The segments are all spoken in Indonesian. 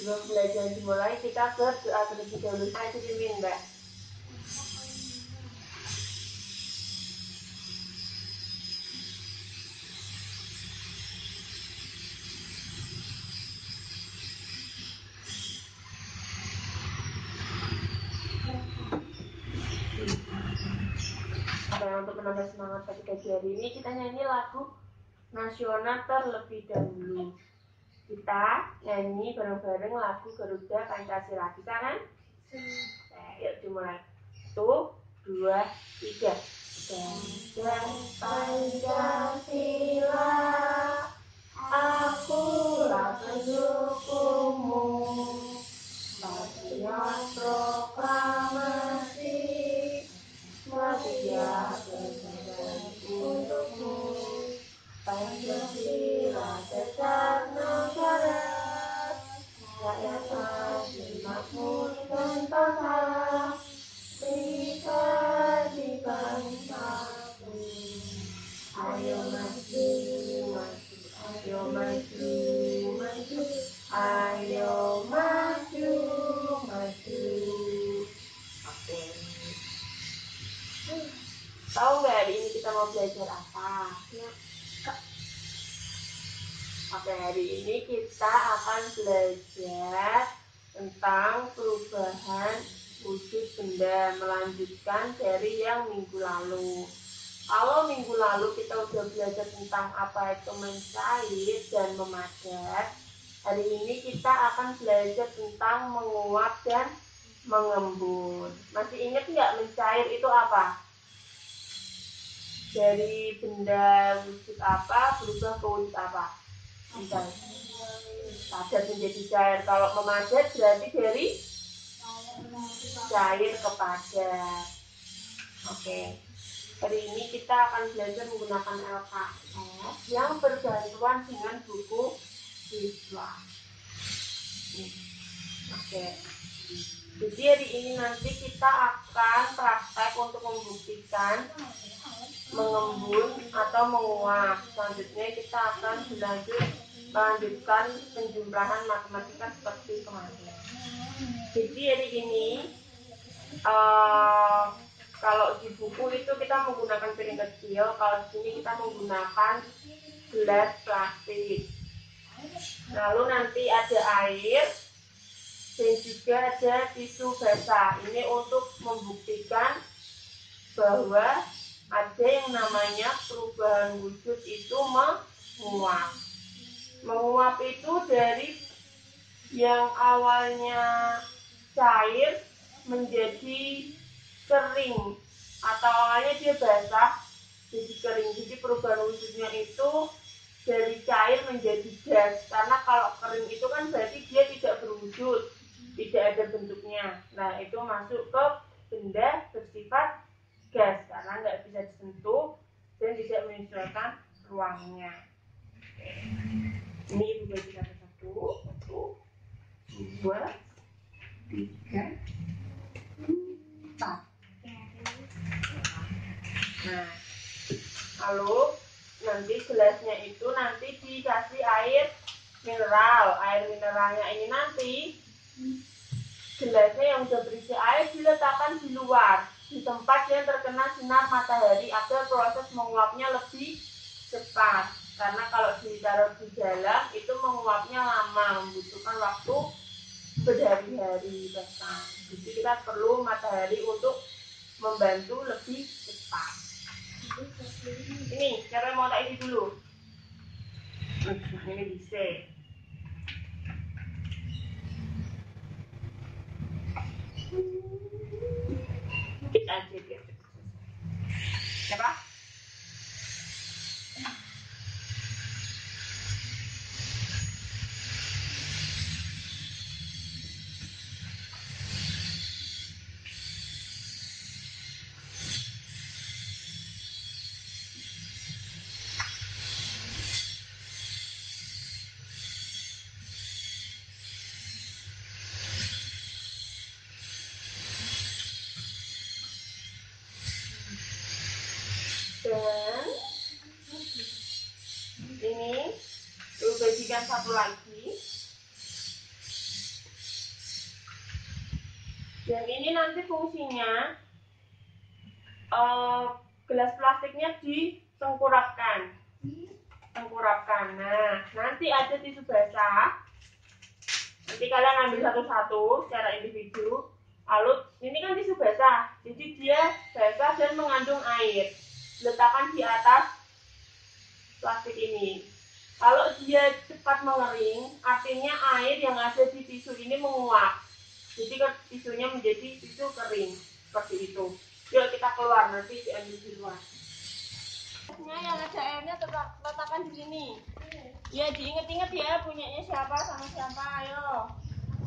Sebelum belajar dimulai, kita berdoa terlebih dahulu. Ayo dipimpin, Mbak. Untuk menambah semangat pada pagi hari ini, kita nyanyi lagu nasional terlebih dahulu. Kita nyanyi bareng-bareng lagu Garuda Pancasila. Bisa kan? Yuk dimulai. 1, 2, 3. Garuda Pancasila, akulah pendukungmu. Patriot proklamasi, setia berkorban untukmu. Pancasila dasar negara, rakyat adil makmur dan total, privasi bangsaku. Ayo maju, maju, ayo maju, maju, ayo maju, maju. Oke. Tahu nggak hari ini kita mau belajar apa? Ya. Oke, hari ini kita akan belajar tentang perubahan wujud benda, melanjutkan dari yang minggu lalu. Kalau minggu lalu kita udah belajar tentang apa itu mencair dan memadat, hari ini kita akan belajar tentang menguap dan mengembun. Masih ingat nggak mencair itu apa? Dari benda wujud apa berubah ke wujud apa? Padat menjadi cair. Kalau memadat berarti dari cair ke padat. Oke. Hari ini kita akan belajar menggunakan LKS yang berbantuan dengan buku siswa. Oke. Jadi hari ini nanti kita akan praktek untuk membuktikan mengembun atau menguap. Selanjutnya kita akan melanjutkan penjumlahan matematika seperti kemarin. Jadi hari ini kalau di buku itu kita menggunakan piring kecil, kalau di sini kita menggunakan gelas plastik. Lalu nanti ada air dan juga ada tisu basah. Ini untuk membuktikan bahwa ada yang namanya perubahan wujud itu menguap. Menguap itu dari yang awalnya cair menjadi kering, atau awalnya dia basah jadi kering. Jadi perubahan wujudnya itu dari cair menjadi gas, karena kalau kering itu kan berarti dia tidak berwujud, tidak ada bentuknya. Nah, itu masuk ke benda bersifat gas karena nggak bisa disentuh dan tidak menyesuaikan ruangnya. Ini ibu bagi satu, 2, 3, 4. Nah, lalu nanti gelasnya itu nanti dikasih air mineral. Air mineralnya ini nanti gelasnya yang sudah berisi air diletakkan di luar, di tempat yang terkena sinar matahari agar proses menguapnya lebih cepat. Karena kalau ditaruh di dalam itu menguapnya lama, membutuhkan waktu berhari-hari bahkan. Jadi kita perlu matahari untuk membantu lebih cepat. Ini cara mau tak isi dulu. Ini bisa. Kita aja biar cepat. Siapa? Dan ini bagikan satu lagi. Yang ini nanti fungsinya gelas plastiknya ditengkurapkan. Nah, nanti ada tisu basah. Nanti kalian ambil satu-satu secara individu. Lalu ini kan tisu basah, jadi dia basah dan mengandung air. Letakkan di atas plastik ini. Kalau dia cepat mengering, artinya air yang ada di tisu ini menguap. Jadi tisunya menjadi tisu kering seperti itu. Yuk kita keluar, nanti diambil di luar. Yang ada airnya tetap letakkan di sini. Ya diinget-inget ya punyanya siapa sama siapa. Ayo.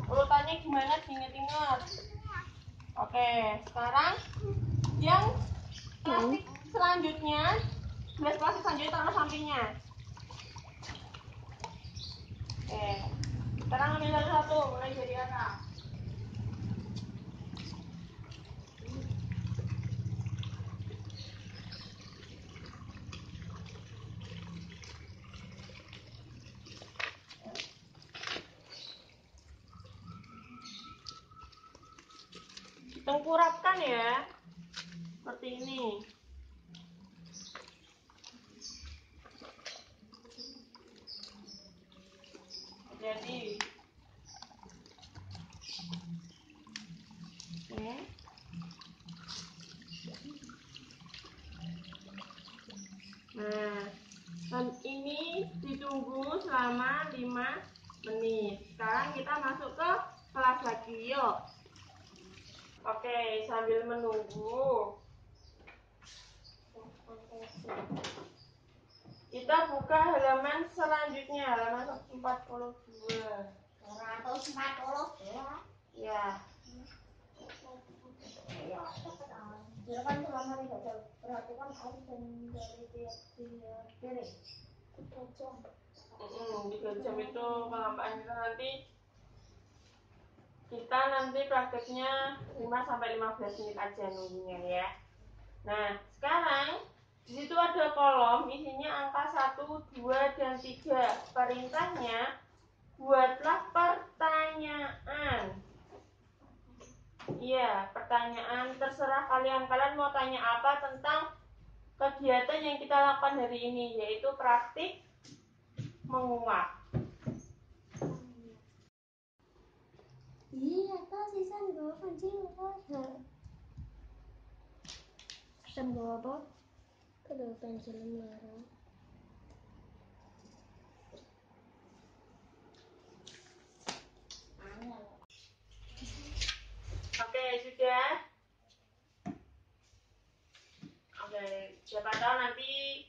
Urutannya gimana diinget-inget. Oke, sekarang yang plastik selanjutnya, gelas plastik selanjutnya taruh sampingnya. Oke, sekarang ambil satu-satu mulai dari atas. Tengkurapkan ya, seperti ini. Jadi, oke. Nah, dan ini ditunggu selama 5 menit. Sekarang kita masuk ke kelas lagi, yuk. Oke, sambil menunggu kita buka halaman selanjutnya, halaman 42. 140 Ya. ya kan selama ini baca berarti kan harus dari tiap piring 3 jam. 3 jam itu kelamaan kita nanti prakteknya 5-15 menit aja nunggunya ya. Nah, sekarang di situ ada kolom isinya angka 1, 2, dan 3. Perintahnya buatlah pertanyaan. Iya, pertanyaan terserah kalian. Kalian mau tanya apa tentang kegiatan yang kita lakukan hari ini, yaitu praktik menguap. Iya, toh sisan bawa kancing apa? Sisan bawa apa? Kedua pensil larang. Oke, sudah. Oke, siapa tahu nanti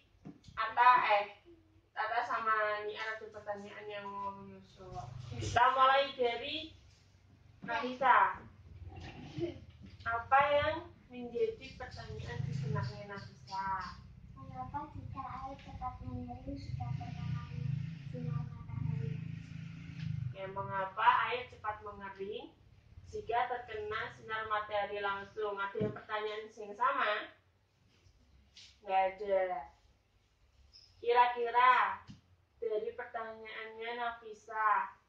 Tata sama Niar ada pertanyaan yang mau menyusul. Kita mulai dari Nafisa. Apa yang menjadi pertanyaan di benaknya Nafisa? Mengapa jika air cepat mengering jika terkena sinar matahari? Ya, mengapa air cepat mengering jika terkena sinar matahari langsung? Ada yang pertanyaan yang sama? Nggak ada. Kira-kira dari pertanyaannya Nafisa,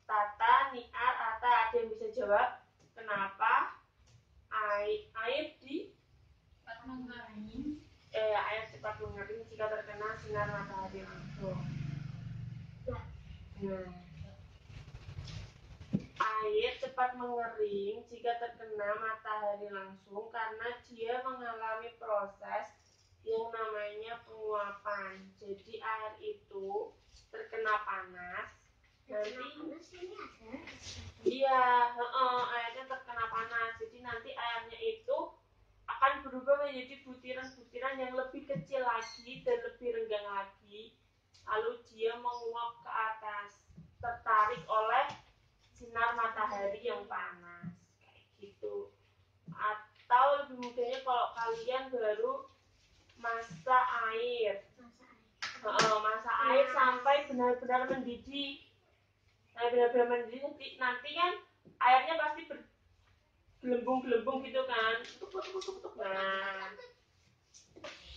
Tata, Niar, Ata, ada yang bisa jawab? Kenapa air cepat mengering jika terkena sinar matahari langsung? Nah, air cepat mengering jika terkena matahari langsung karena dia mengalami proses yang namanya penguapan. Jadi air itu terkena panas. Airnya terkena panas. Jadi nanti airnya itu akan berubah menjadi butiran-butiran yang lebih kecil lagi dan lebih renggang lagi. Lalu dia menguap ke atas, tertarik oleh sinar matahari yang panas. Kayak gitu. Atau lebih mudahnya kalau kalian baru masak air. Masak air sampai benar-benar mendidih. Nanti kan airnya pasti bergelembung-gelembung gitu kan. Nah,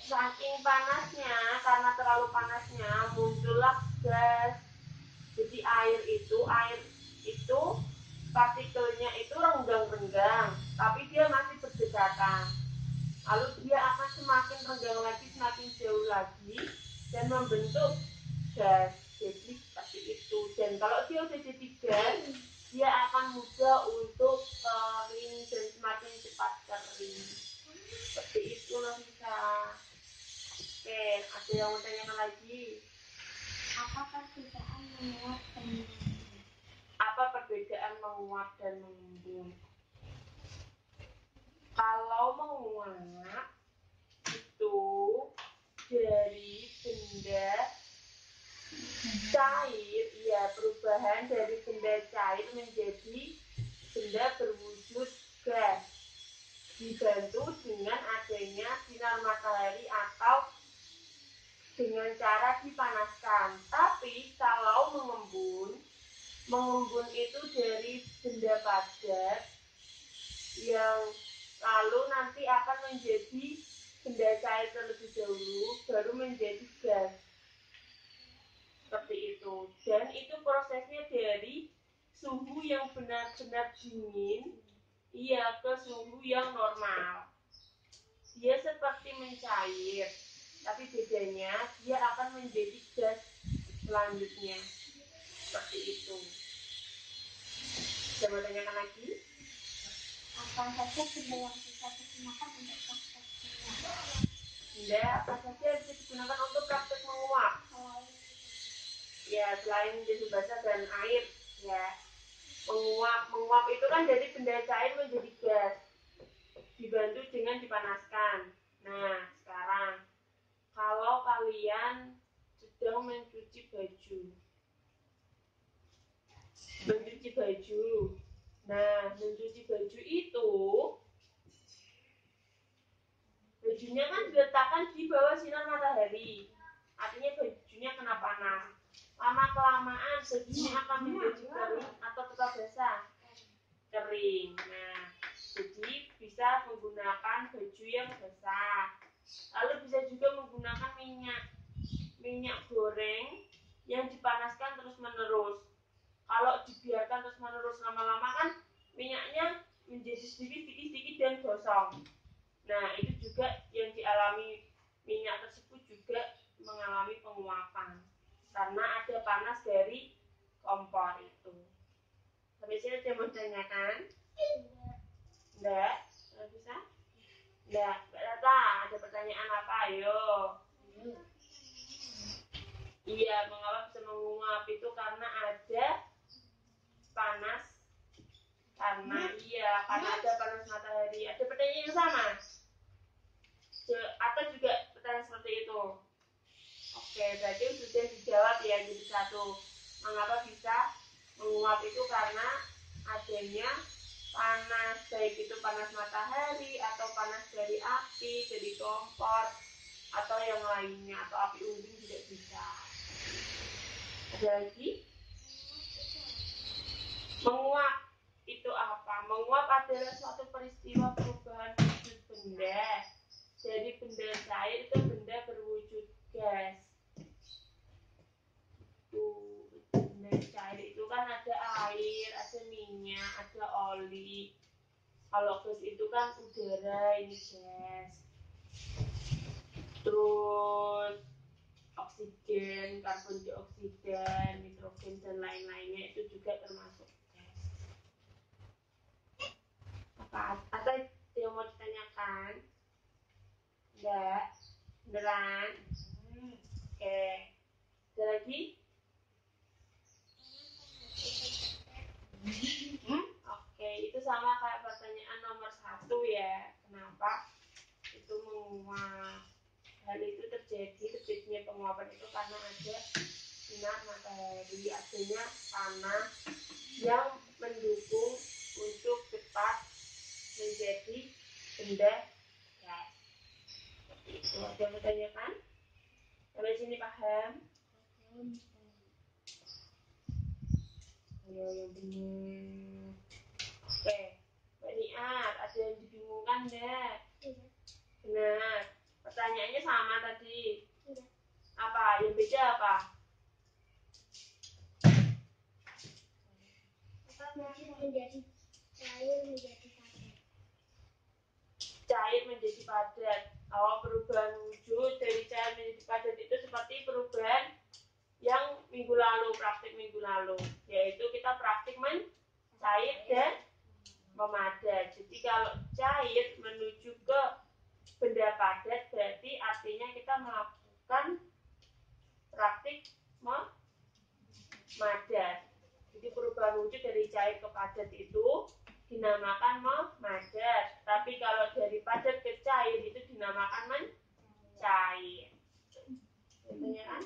saking panasnya, karena terlalu panasnya muncullah gas. Jadi air itu partikelnya itu renggang-renggang, tapi dia masih berdekatan. Lalu dia akan semakin renggang lagi, semakin jauh lagi, dan membentuk gas. Jadi seperti itu. Dan kalau dia sudah jadi gas, dia akan mudah untuk kering dan semakin cepat kering. Seperti itu loh bisa. Oke, ada yang mau tanyakan lagi? Apa perbedaan menguap dan mengembun? Apa perbedaan menguap dan mengembun? Kalau menguap itu dari benda cair, ya perubahan dari benda cair menjadi benda berwujud gas, dibantu dengan adanya sinar matahari atau dengan cara dipanaskan. Tapi kalau mengembun itu dari benda padat yang lalu nanti akan menjadi benda cair terlebih dahulu, baru menjadi gas. Seperti itu. Dan itu prosesnya dari suhu yang benar-benar dingin, ke suhu yang normal. Dia seperti mencair, tapi bedanya dia akan menjadi gas selanjutnya. Seperti itu. Coba tanyakan lagi. Apa saja benda yang bisa digunakan untuk praktek menguap? Benda apa saja bisa digunakan untuk praktek menguap? Ya, selain tisu basah dan air, ya. Menguap itu kan dari benda cair menjadi gas, dibantu dengan dipanaskan. Nah, sekarang kalau kalian sedang mencuci baju, nah, mencuci baju itu, bajunya kan diletakkan di bawah sinar matahari, artinya bajunya kena panas. Lama-kelamaan bajunya akan menjadi kering atau tetap basah? Kering. Nah, jadi bisa menggunakan baju yang basah. Lalu bisa juga menggunakan minyak goreng yang dipanaskan terus-menerus. Kalau dibiarkan terus-menerus lama-lama kan minyaknya menjadi sedikit dan gosong. Nah, itu juga yang dialami minyak tersebut juga mengalami penguapan karena ada panas dari kompor itu. Sampai sini ada mau tanyakan? Enggak? Enggak bisa? Enggak. Mbak Tata, ada pertanyaan apa? Ayo. Iya, mengapa bisa menguap itu karena ada panas. Karena ada panas matahari. Ada pertanyaan yang sama? Atau juga pertanyaan seperti itu? Oke, berarti sudah dijawab ya, jadi satu. Mengapa bisa menguap itu karena adanya panas, baik itu panas matahari atau panas dari api, dari kompor, atau yang lainnya, atau api unggun juga bisa. Ada lagi? Menguap itu apa? Menguap adalah suatu peristiwa perubahan wujud benda. Jadi benda cair itu benda berwujud gas. Benda cair itu kan ada air, ada minyak, ada oli. Kalau gas itu kan udara, ini gas. Terus oksigen, karbon dioksida, nitrogen dan lain-lainnya itu juga termasuk gas. Apa? Atau yang mau ditanyakan? Enggak? Beneran? Oke. Ada lagi? Oke, itu sama kayak pertanyaan nomor 1 ya. Kenapa itu menguap? Hal itu terjadinya penguapan itu karena ada sinar matahari, adanya panas yang mendukung untuk cepat menjadi benda gas. Itu ada yang bertanyakan? Sampai sini paham? Ayo yang benar. Oke, Mbak Niat, ada yang dibingungkan enggak? Benar. Pertanyaannya sama tadi. Apa? Yang beda apa? menjadi cair menjadi padat. Cair menjadi padat. Oh, perubahan wujud dari cair menjadi padat itu seperti perubahan yang minggu lalu, praktik minggu lalu, yaitu kita praktik mencair dan memadat. Jadi kalau cair menuju ke benda padat berarti artinya kita melakukan praktik memadat. Jadi perubahan wujud dari cair ke padat itu dinamakan memadat. Tapi kalau dari padat ke cair itu dinamakan mencair. Contohnya kan?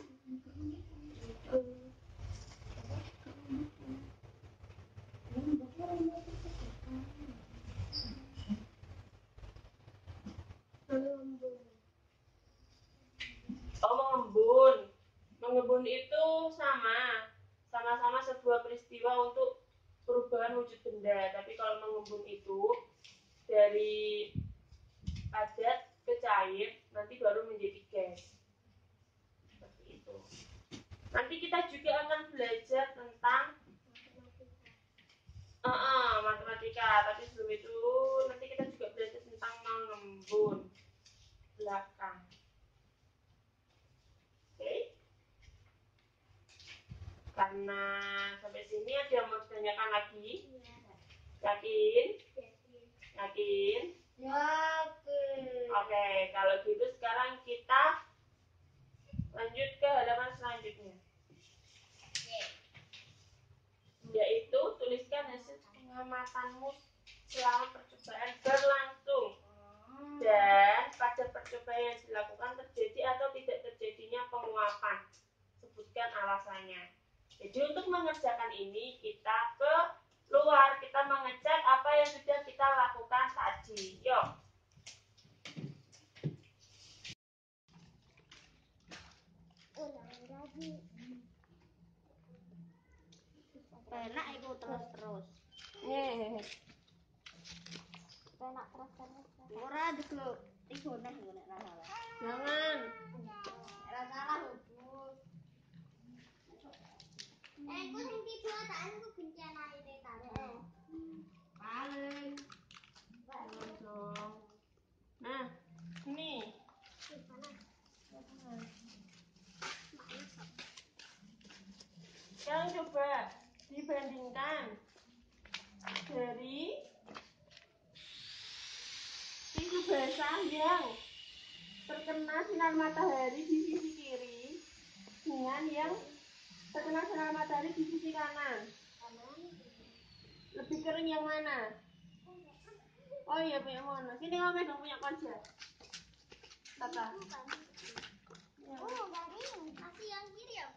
Oh, mengembun. Mengembun itu sama-sama sebuah peristiwa untuk perubahan wujud benda. Tapi kalau mengembun itu dari padat ke cair, nanti baru menjadi gas. Seperti itu. Nanti kita juga akan belajar tentang matematika. Tapi sebelum itu nanti kita juga belajar tentang mengembun belakang. Oke? Karena sampai sini ada yang mau ditanyakan lagi? Yakin? Yakin? Oke, kalau gitu sekarang kita lanjut ke halaman selanjutnya. Yaitu tuliskan hasil pengamatanmu selama percobaan berlangsung. Dan pada percobaan yang dilakukan terjadi atau tidak terjadinya penguapan. Sebutkan alasannya. Jadi untuk mengerjakan ini kita keluar, kita mengecek apa yang sudah kita lakukan tadi. Yuk. Penak itu terus. Penak terus. Ora dikluk. Iku nek salah. Jangan. Ora salah lho, Bos. Ku sing tiba tak aku bencana ini tarik. Paling. Jangan dong. Nah, ini. Sekarang coba dibandingkan dari tisu basah yang terkena sinar matahari di sisi kiri dengan yang terkena sinar matahari di sisi kanan. Lebih kering yang mana? Oh iya, punya mana? Sini ngomong dong, punya konser. Tata. Oh, garing. Masih yang kiri ya?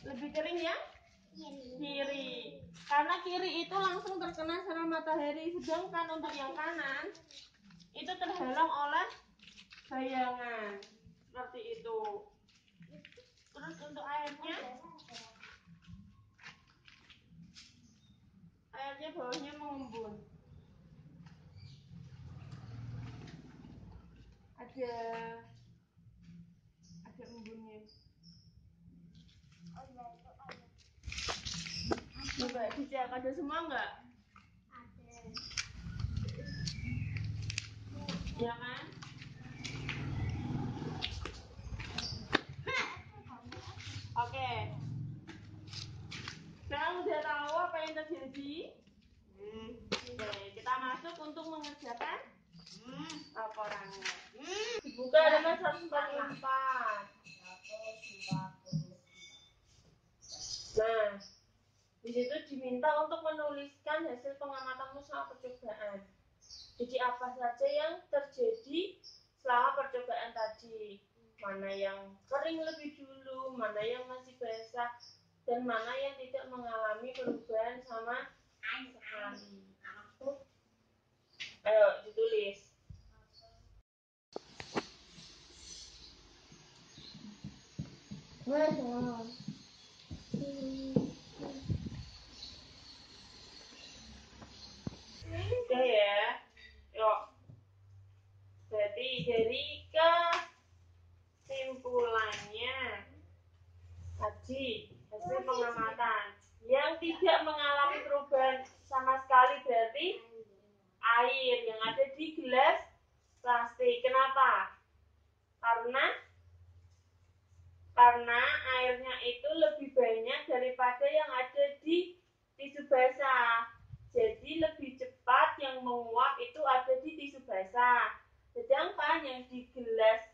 Lebih kering ya? Kiri. Kiri. Karena kiri itu langsung terkena sinar matahari, sedangkan untuk yang kanan itu terhalang oleh bayangan. Seperti itu. Terus untuk airnya bawahnya mengembun. Ada embunnya. Coba dicek, ada semua enggak? Ada. Ya kan? Oke. Sekarang udah tahu apa yang terjadi? Oke, kita masuk untuk mengerjakan laporannya. Dibuka halaman 144. Nah, di situ diminta untuk menuliskan hasil pengamatanmu selama percobaan. Jadi apa saja yang terjadi selama percobaan tadi? Mana yang kering lebih dulu, mana yang masih basah, dan mana yang tidak mengalami perubahan sama sekali. Ayo ditulis. Oke ya. Yuk. Jadi dari kesimpulannya tadi hasil pengamatan yang tidak mengalami perubahan menjadi gelas plastik. Kenapa? Karena airnya itu lebih banyak daripada yang ada di tisu basah. Jadi lebih cepat yang menguap itu ada di tisu basah. Sedangkan yang di gelas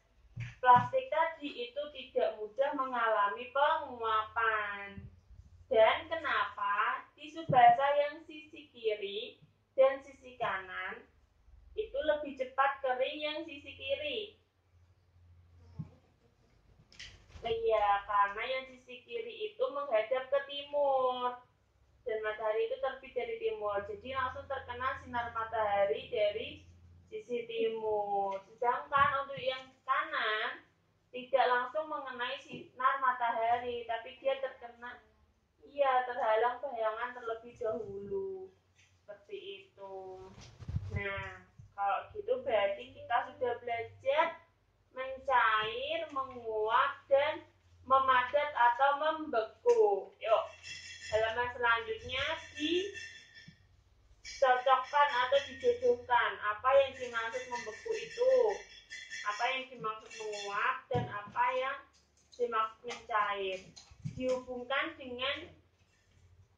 plastik tadi itu tidak mudah mengalami penguapan. Dan kenapa tisu basah yang sisi kiri dan sisi kanan itu lebih cepat kering yang sisi kiri? Iya, karena yang sisi kiri itu menghadap ke timur dan matahari itu terbit dari timur, jadi langsung terkena sinar matahari dari sisi timur. Sedangkan untuk yang kanan tidak langsung mengenai sinar matahari, tapi dia terhalang bayangan terlebih dahulu. Seperti itu. Nah, kalau gitu berarti kita sudah belajar mencair, menguap, dan memadat atau membeku. Yuk, halaman selanjutnya dicocokkan atau dijodohkan. Apa yang dimaksud membeku itu? Apa yang dimaksud menguap dan apa yang dimaksud mencair? Dihubungkan dengan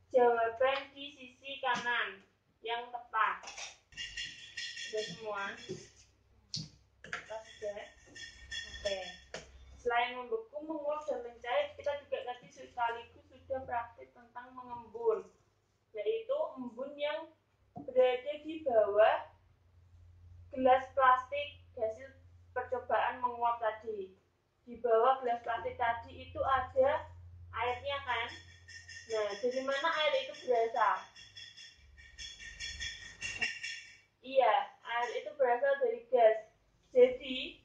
jawaban di sisi kanan yang tepat. Sudah semua? Kita sudah? Oke. Selain membeku, menguap, dan mencair, kita juga tadi sekaligus sudah praktik tentang mengembun, yaitu embun yang berada di bawah gelas plastik hasil percobaan menguap tadi. Di bawah gelas plastik tadi itu ada airnya kan? Nah, dari mana air itu berasal? Iya, air itu berasal dari gas. Jadi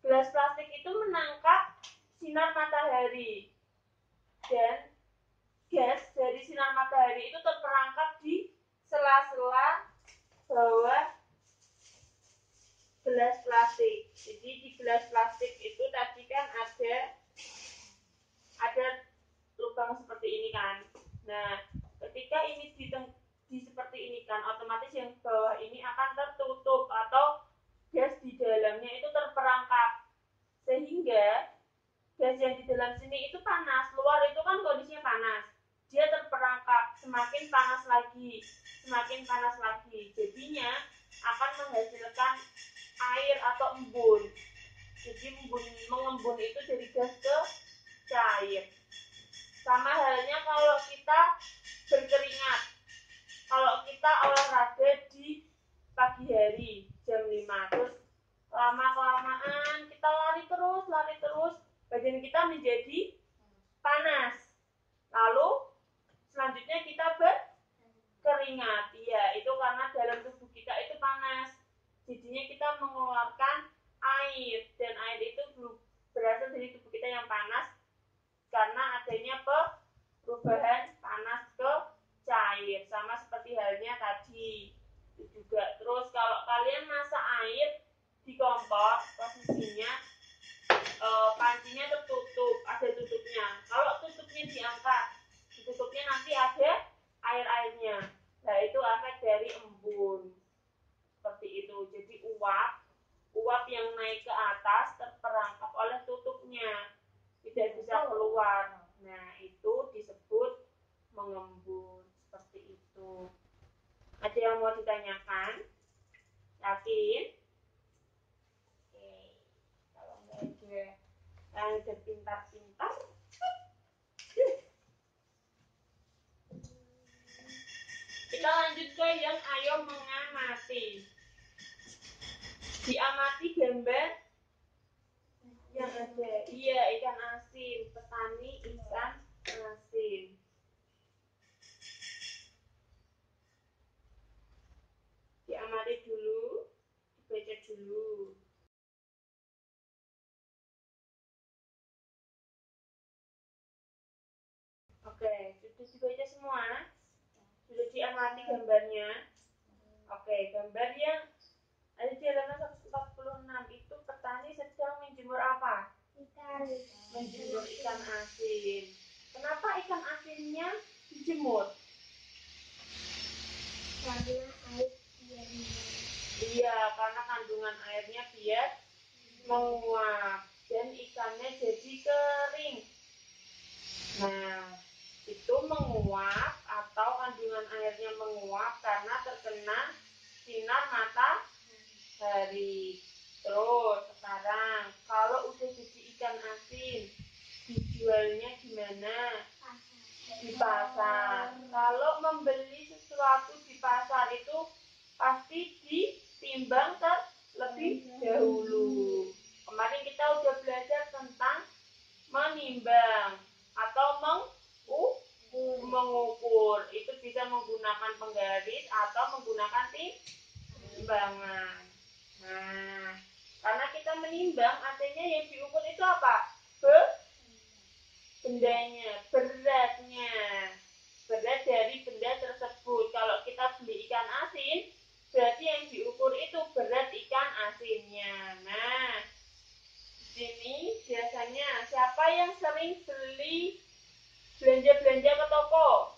gelas plastik itu menangkap sinar matahari dan gas dari sinar matahari itu terperangkap di sela-sela bawah gelas plastik. Jadi di gelas plastik itu tadi kan ada lubang seperti ini kan. Nah, ketika ini di seperti ini kan, otomatis yang bawah ini akan tertutup atau gas di dalamnya itu terperangkap, sehingga gas yang di dalam sini itu panas. Luar itu kan kondisinya panas, dia terperangkap, semakin panas lagi, jadinya akan menghasilkan air atau embun. Jadi mengembun itu dari gas ke cair. Sama halnya kalau kita berkeringat, kalau kita olahraga di pagi hari jam 5, terus lama-kelamaan kita lari terus, badan kita menjadi panas. Lalu selanjutnya kita berkeringat. Iya, itu karena dalam tubuh kita itu panas. Jadinya kita mengeluarkan air, dan air itu berasal dari tubuh kita yang panas karena adanya perubahan panas ke cair. Sama seperti halnya tadi itu juga. Terus kalau kalian masak air di kompor, posisinya pancinya tertutup, ada tutupnya. Kalau tutupnya diangkat, tutupnya nanti ada air-airnya. Nah, itu efek dari embun. Seperti itu. Jadi uap yang naik ke atas terperangkap oleh tutupnya, tidak bisa keluar. Nah, itu disebut mengembun. Seperti itu. Ada yang mau ditanyakan? Yakin? Oke. Kalau nggak ada yang udah pintar-pintar, kita lanjut ke yang ayo mengamati. Diamati gambar yang ada. Iya, ikan asin. Petani ikan asin. Diamati dulu, dibaca dulu. Oke, sudah dibaca semua? Sudah diamati gambarnya? Oke, gambar yang ada di halaman 146 itu petani sedang menjemur apa? Menjemur ikan asin. Kenapa ikan asinnya dijemur? Karena air biarnya Iya, karena kandungan airnya biar menguap dan ikannya jadi kering. Nah, itu menguap atau kandungan airnya menguap karena terkena sinar matahari. Terus sekarang kalau udah jadi ikan asin, dijualnya gimana? Di pasar. Kalau membeli sesuatu di pasar itu pasti ditimbang terlebih dahulu. Kemarin kita udah belajar tentang menimbang atau mengukur. Itu bisa menggunakan penggaris atau menggunakan timbangan. Nah, karena kita menimbang, artinya yang diukur itu apa? Bendanya, beratnya, berat dari benda tersebut. Kalau kita beli ikan asin, berarti yang diukur itu berat ikan asinnya. Nah, sini biasanya siapa yang sering beli belanja ke toko?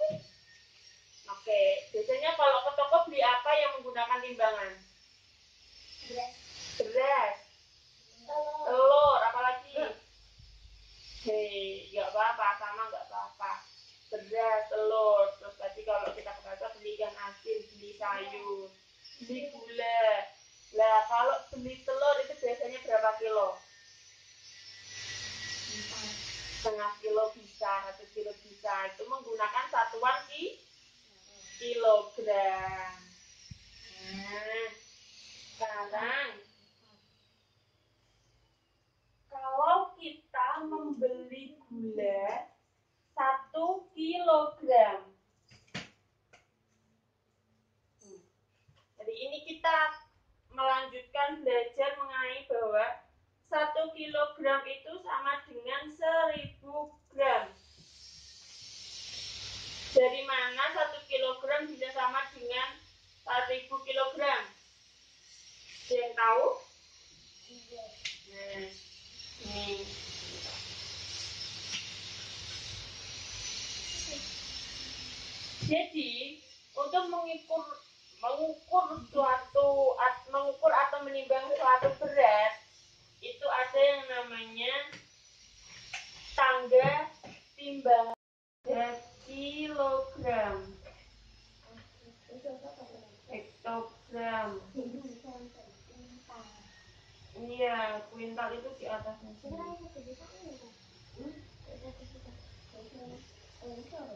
Oke, biasanya kalau ke toko beli apa yang menggunakan timbangan? Beras, telur, apalagi? Hei, nggak apa-apa, sama nggak apa-apa. Beras, telur, terus tadi kalau kita ke pasar beli ikan asin, beli sayur, beli gula. Lah kalau beli telur itu biasanya berapa kilo? Setengah kilo bisa, 1 kilo bisa. Itu menggunakan satuan kilogram. Nah, sekarang kalau kita membeli gula 1 kilogram. Jadi ini kita melanjutkan belajar mengenai bahwa 1 kilogram itu sama dengan 1000 gram. Dari mana 1 kilogram bisa sama dengan 1000 kilogram? Ada yang tahu? Nah, ini. Jadi untuk mengukur atau menimbang suatu berat itu ada yang namanya tangga timbangan kilogram, hektogram. Iya, kuintal itu di atasnya.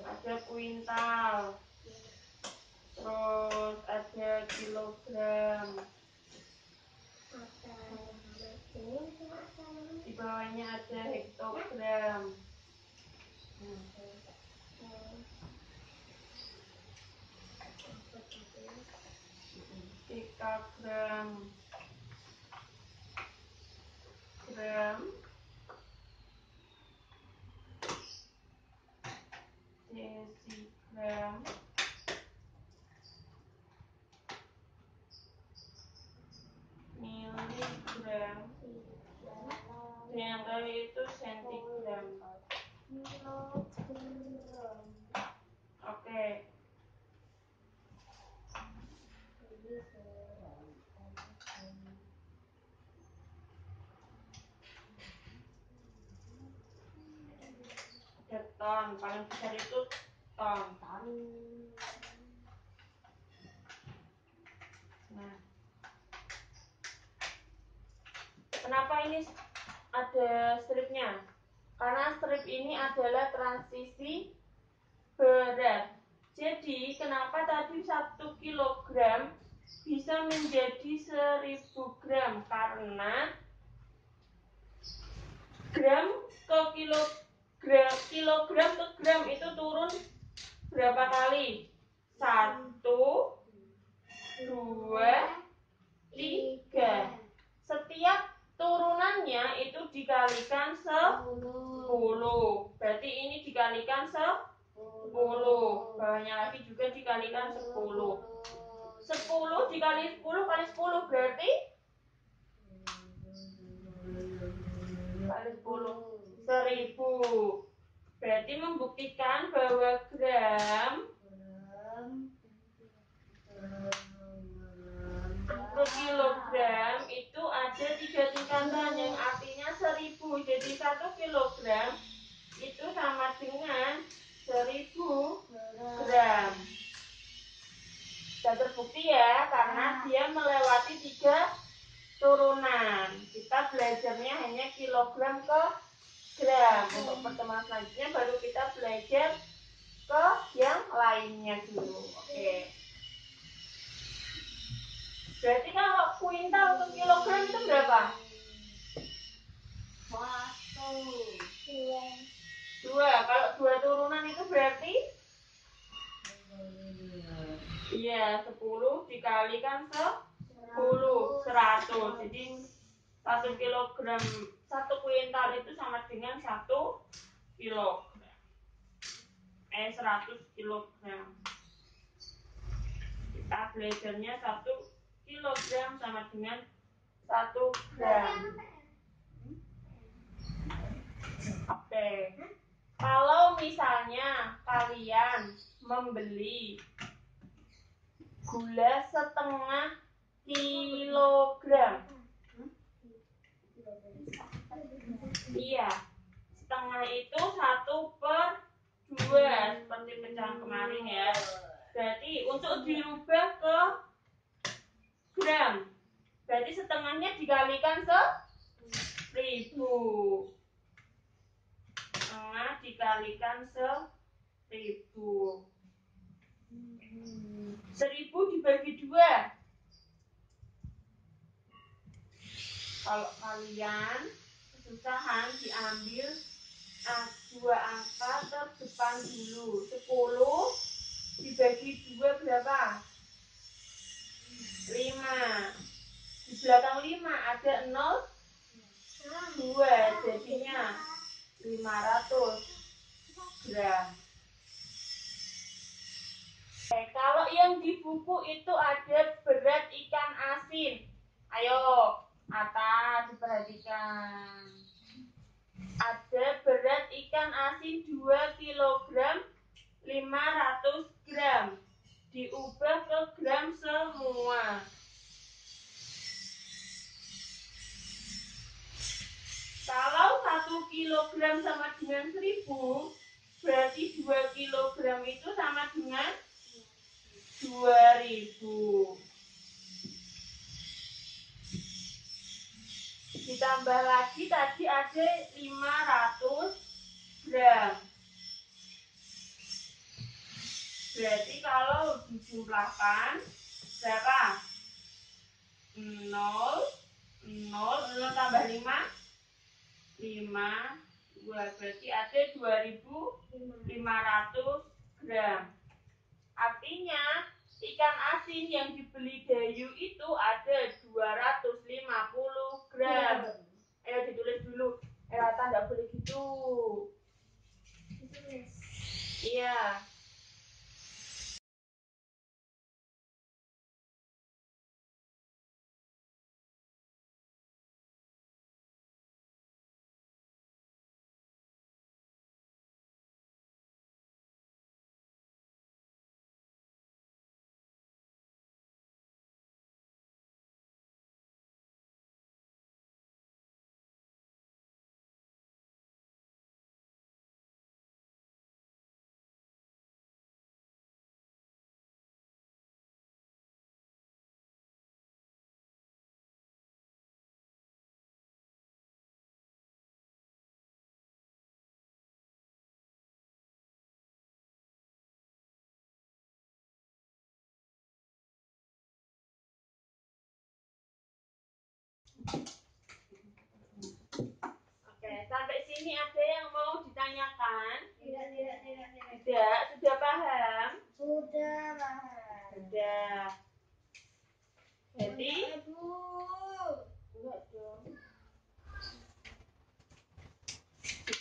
Ada kuintal, terus ada kilogram, di bawahnya ada hektogram. Dekagram, gram, desigram, miligram, dan yang terakhir itu sentigram. Oke. Ada ton, paling besar itu ton. Nah, kenapa ini ada stripnya? Karena strip ini adalah transisi berat. Jadi kenapa tadi 1 kilogram bisa menjadi 1000 gram? Karena gram ke kilogram ke gram itu turun berapa kali? 1, 2, 3. Setiap turunannya itu dikalikan 10. Berarti ini dikalikan 10. Bawahnya lagi juga dikalikan 10. 10 dikali 10 kali 10 berarti kali 10 1000. Berarti membuktikan bahwa gram per kilo 1 kilogram itu sama dengan 1000 gram. Sudah terbukti ya, karena dia melewati 3 turunan. Kita belajarnya hanya kilogram ke gram. Untuk pertemuan selanjutnya baru kita belajar ke yang lainnya dulu. Oke. Berarti kalau kuintal untuk kilogram itu berapa? 2. Kalau 2 turunan itu berarti? Iya, 10 dikalikan 10, 100. Jadi 1 kilogram, 1 kuintal itu sama dengan 1 kilogram. 100 kilogram. Kita belajarnya 1 kilogram sama dengan 1 gram. Oke. Kalau misalnya kalian membeli gula setengah kilogram. Iya. Setengah itu 1/2 seperti pecahan kemarin ya. Berarti untuk dirubah ke gram, berarti setengahnya dikalikan 1000. Setengah dikalikan 1000. 1000 dibagi 2. Kalau kalian kesusahan diambil 2 angka terdepan dulu. 10 dibagi 2 berapa? 5. Di belakang 5 ada 0, 2, jadinya 500 gram. Kalau yang di buku itu ada berat ikan asin. Ayo, Ata, diperhatikan. Ada berat ikan asin 2 kg 500 gram. Diubah ke gram semua. Kalau 1 kilogram sama dengan 1000, berarti 2 kilogram itu sama dengan 2000. Ditambah lagi tadi ada 500 gram. Berarti kalau dijumlahkan berapa? 0, 0 tambah 5, 2. Berarti ada 2500 gram. Artinya ikan asin yang dibeli Dayu itu ada 250 gram. Ayo ditulis dulu. Rata nggak boleh gitu. Iya. Oke, sampai sini ada yang mau ditanyakan? Tidak. Sudah paham? Sudah paham. Sudah. Jadi, Enggak dong.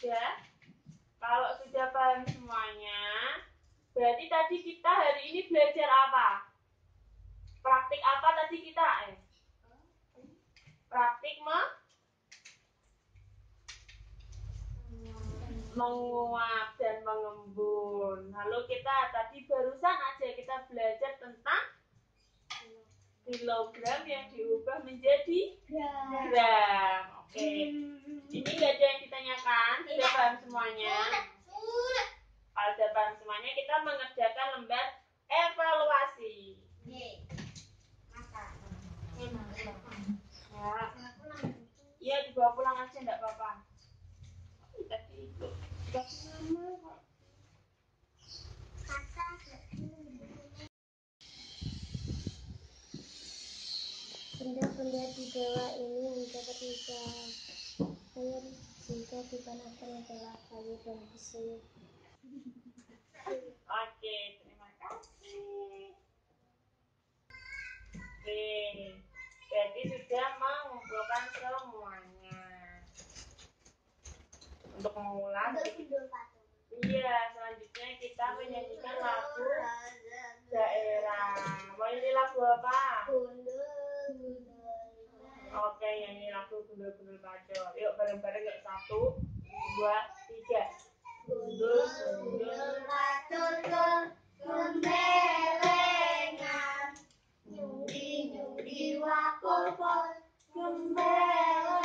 sudah. Kalau sudah paham semuanya, berarti tadi kita hari ini belajar apa? Praktik apa tadi kita? Praktik menguap dan mengembun. Lalu kita tadi barusan aja kita belajar tentang kilogram yang diubah menjadi gram. Oke. Ini nggak ada yang ditanyakan, sudah paham semuanya. Kalau sudah paham semuanya, kita mengerjakan lembar evaluasi. Iya, dibawa pulang aja, enggak apa-apa. Tadi itu. Benda-benda di bawah ini mendapat air jika dipanaskan adalah kayu dan besi. Oke, terima kasih. Oke, jadi sudah mengumpulkan semuanya. Untuk mengulang, iya, selanjutnya kita menyanyikan lagu daerah. Mau ini lagu apa? Oke, nyanyi lagu Gundul-Gundul Pacul. Yuk bareng-bareng yuk. 1, 2, 3. Gundul-gundul Pacul gembelengan, nyuri-nyuri wakul-kul gembelengan,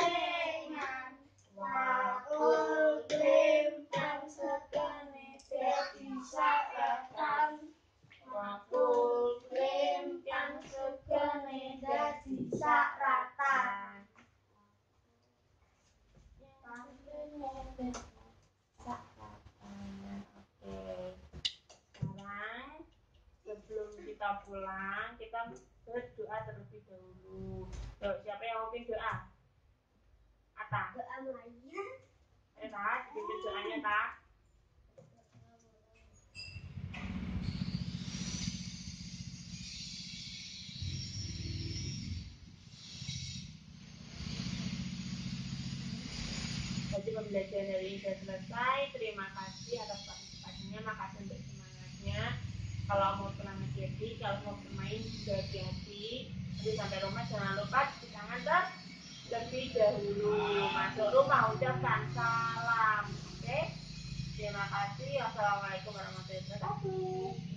wakul klimpang sekene dadi saratan, wakul klimpang sekene dadi saratan. Sekarang sebelum kita pulang, kita berdoa terlebih dahulu. Yuk, siapa yang mau pimpin doa? Ata. Doa Maya. Tak, dipimpin doanya tak. Jadi pembelajaran hari ini sudah selesai. Terima kasih atas partisipasinya, makasih untuk semangatnya. Kalau mau pulang hati-hati, kalau mau bermain juga hati-hati. Tapi sampai rumah jangan lupa cuci tangan terlebih dahulu. Masuk rumah ucapkan salam. Oke? Terima kasih. Wassalamualaikum warahmatullahi wabarakatuh.